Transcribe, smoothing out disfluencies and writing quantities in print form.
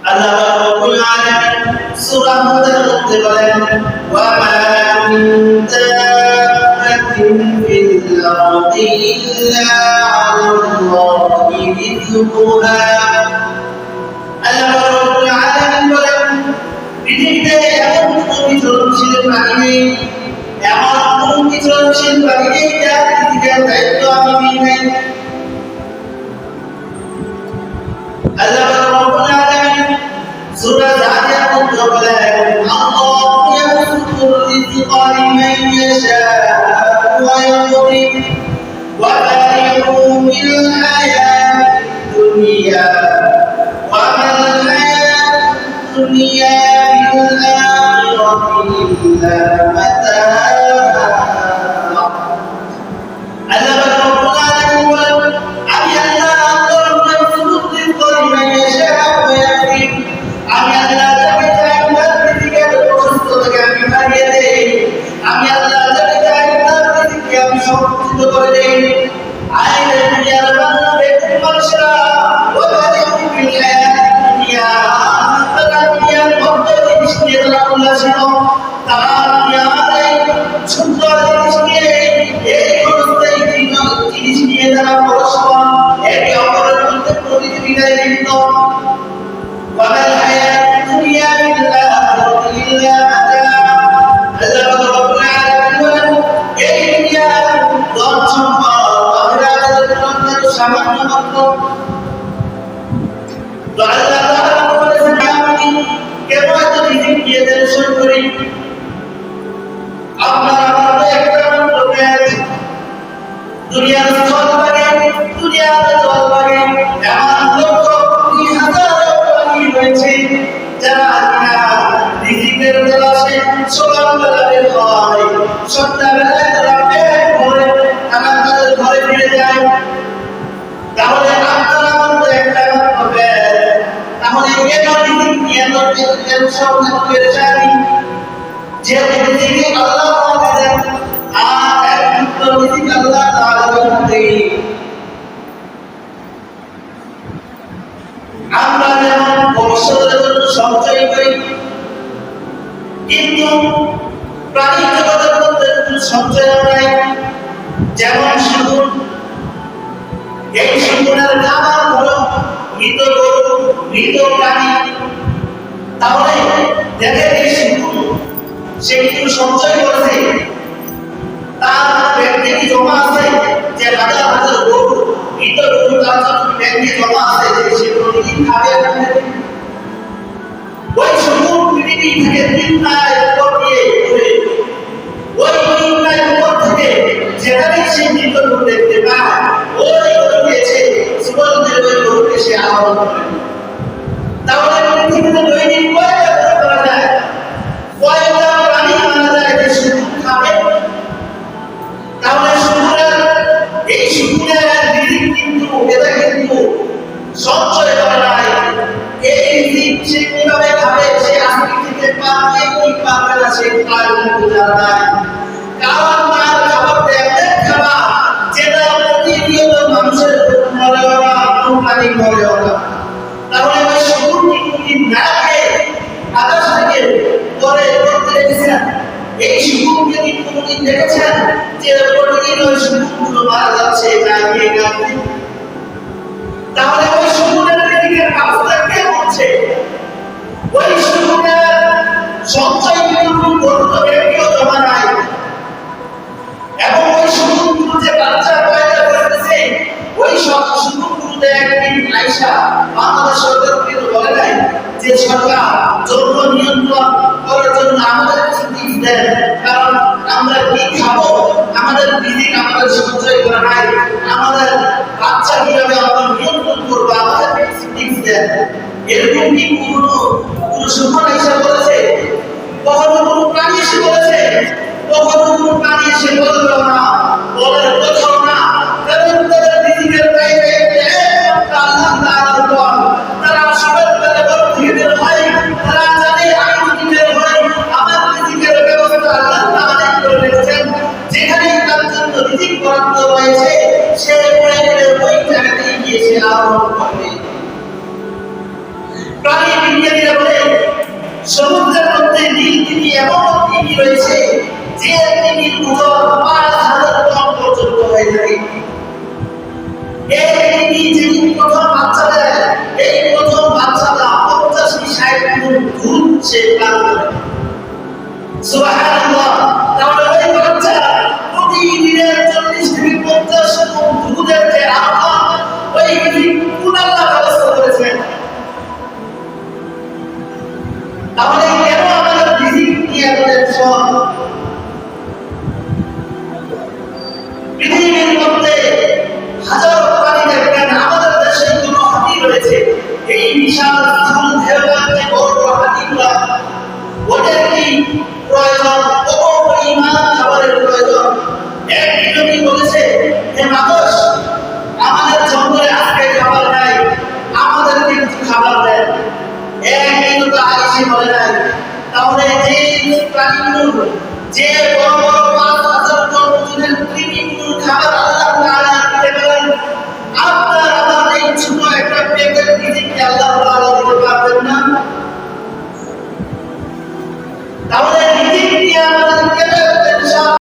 আল্লাহ রাব্বুল আলামিন সূরা হুদের মধ্যে বলেন ওয়া মা মিন দাব্বাতিন ফিল আরদি ইল্লা আলাল্লাহি রিজকুহা। আল্লাহ রাব্বুল আলামিন বলেন পৃথিবীতে এমন কোনো বিচরণশীল প্রাণী নেই, এমন কোনো বিচরণশীল প্রাণী নেই যার রিজিকের দায়িত্ব আমি নিই নাই। আল্লাহ রাব্বুল আলামিন সূরা জারিয়ার মধ্যে বলেন আল্লাহু ইয়াবসুতুর রিজকা লিমান ইয়াশাউ ওয়া ইয়াকদির ওয়া বারিহু ফিল হায়াতিদ দুনিয়া ওয়া মাল হায়াতুদ দুনিয়া বিল আখিরাতি ইল্লা মাতাআ। আল্লাহ রাব্বুল আলামিন বলেন আমি আল্লাহ আমি আল্লাহ যাকে চাই তার রিজিকে প্রশস্ত থেকে আমি বাড়িয়ে দেই, আমি আল্লাহ যাকে চাই তার রিজিকে আমি সংকুচিত করে দেই। আইনে দুনিয়ার বান্দা বেকুব মানুষরা ওখানে ফিল হায়াতিদ দুনিয়া, তারা দুনিয়ার মধ্যে জিনিস নিয়ে তারা উল্লাসিত, তারা দুনিয়ার সুন্দর জিনিস নিয়ে এই ক্ষণস্থায়ী জিনিস নিয়ে তারা পরস্পর একে অপরের মধ্যে প্রতিযোগিতায় লিপ্ত। وما الحياة الدنيا بالآخرة إلا متاع। আল্লাহ রাব্বুল আলামিন বলেন এই দুনিয়া ধন সম্পদ আখিরাতের জন্য সামান্য মাত্র। তো আল্লাহ তাআলা বলেছেন আমি কেন এত রিজিক দিয়ে টেনশন করি? আপনার আমার একটা মাত্র পেট, দুনিয়ার চল লাগে, দুনিয়াতে চল লাগে এমন লক্ষ কোটি হাজার রয়েছে যারা কিনা রিজিকের তালাশে সকালবেলা বের হয়, সন্ধ্যাবেলায় তারা পেট ভরে তাদের ঘরে ফিরে যায়। তাহলে আপনার আমার তো একটা মাত্র পেট, তাহলে কেন রিজিক নিয়ে এত টেনশন পেরেশানি? যে রিজিক আল্লাহ আমাকে দেন আর একমাত্র রিজিক আল্লাহ তাআলা দেন। আমরা যেমন ভবিষ্যতের জন্য সঞ্চয় করি, কিন্তু প্রাণী জগতের মধ্যে কোনো সঞ্চয় নাই। যেমন শকুন, এই শকুনের খাবার হলো মৃত গরু, মৃত প্রাণী। তাহলে দেখেন এই শকুন সে কিন্তু সঞ্চয় করেছে, তার ব্যাংকে কি জমা আছে যে হাজার হাজার গরু, মৃত গরু তার জন্য ব্যাংকে জমা আছে যে সে প্রতিদিন খাবে। ওই শকুন পৃথিবী থেকে 3 মাইল উপর দিয়ে ঘুরে, ওই 3 মাইল উপর থেকে যেখানে সে মৃত গরু দেখতে পায় ওই গরুকে সে জীবনের ওই গরুকে সে আহ্বান করে। তাহলে পৃথিবীতে দৈনিক কয়টা গরু মারা যায়, কয়টা প্রাণী মারা যায় যে শকুন খাবে? তাহলে এই শকুনের রিজিক কিন্তু এটা কিন্তু সঞ্চয় করা নাই। এই রিজিক সে কিভাবে খাবে সে আজকে থেকে পাবে কি পাবে না সে তার কিন্তু জানা নাই। কারণ তার খাবারটা এমন খাবার যেটা প্রতিনিয়ত মানুষের মরেও না, প্রাণী মরেও না। তাহলে ওই শকুন কি না খেয়ে আকাশ থেকে পরে করতে রেখেছেন? এই শকুনকে কি কোনোদিন দেখেছেন যে প্রতিদিন ওই শকুনগুলো মারা যাচ্ছে গায়ে গায়ে? তাহলে ওই শকুনের রিজিকের ব্যবস্থা কে করছে? ওই শকুনের সঞ্চয় কিন্তু গর্ত ব্যাংকেও জমা নাই। এবং ওই শকুনগুলো যে বাচ্চা পয়দা করতেছে ওই সব শকুনগুলোতে একদিন আইসা বাংলাদেশ সরকার কিন্তু বলে নাই যে সরকার যৌন নিয়ন্ত্রণ করার জন্য আমাদের কিছু টিপস দেন, কারণ আমরা কি খাবো আমাদের রিজিক আমাদের সঞ্চয় করা নাই, আমাদের বাচ্চা কিভাবে আমরা নিয়ন্ত্রণ করবো আমাদের কিছু টিপস দেন। এরকম কি কোনো শকুন এসে বলেছে? কখনো কোনো প্রাণী এসে বলেছে? কখনো কোনো প্রাণী এসে বলবে না, বলার কথাও না। কারণ তাদের রিজিকের বাইরে আল্লাহ তাআলার উপর তারা সবার বেলা ঘর থেকে বের হয়, তারা জানে আমি যদি বের হই আমার রিজিকের ব্যবস্থা আল্লাহ তাআলাই করে রেখেছেন। যেখানে তার জন্য রিজিক বরাদ্দ রয়েছে সে ওই জায়গাতেই গিয়ে সে আরম্ভ করবে। প্রাণী সমুদ্রের মধ্যে নীল তিমি এমন তিমি রয়েছে যে তিমির ওজন ৫,০০০ টন পর্যন্ত হয়ে থাকে। এই তিমি যেদিন প্রথম বাচ্চা দেয়, এই প্রথম বাচ্চাটা ৮৫-৬০ গুণ দুধ সে পান করে। সুবহানাল্লাহ। তাহলে ওই বাচ্চা প্রতিদিনের ৪০-৫০ গুণ দুধের যে আহ্বান, ওই কোন আল্লাহ ব্যবস্থা করেছেন? তাহলে কেন আমাদের রিজিক নিয়ে টেনশন? পৃথিবীর মধ্যে হাজারো প্রাণী দেখবেন, আমাদের দেশে কোনো হাতি রয়েছে, এই বিশাল ঢেউয়ের যে বড় বড় হাতিগুলা, ওদের কি প্রয়োজন? কত পরিমাণ খাবারের প্রয়োজন? এক বিজ্ঞানী বলেছে, হে মানুষ, আমাদের জঙ্গলে আজকে খাবার নাই, আমাদেরকে কিছু খাবার দেন। এক বিজ্ঞতা আইসে বলে নাই। তাহলে যে প্রাণীগুলো, যে বড় বড় ৫,০০০ টন ওজনের কৃমিগুলোর খাবার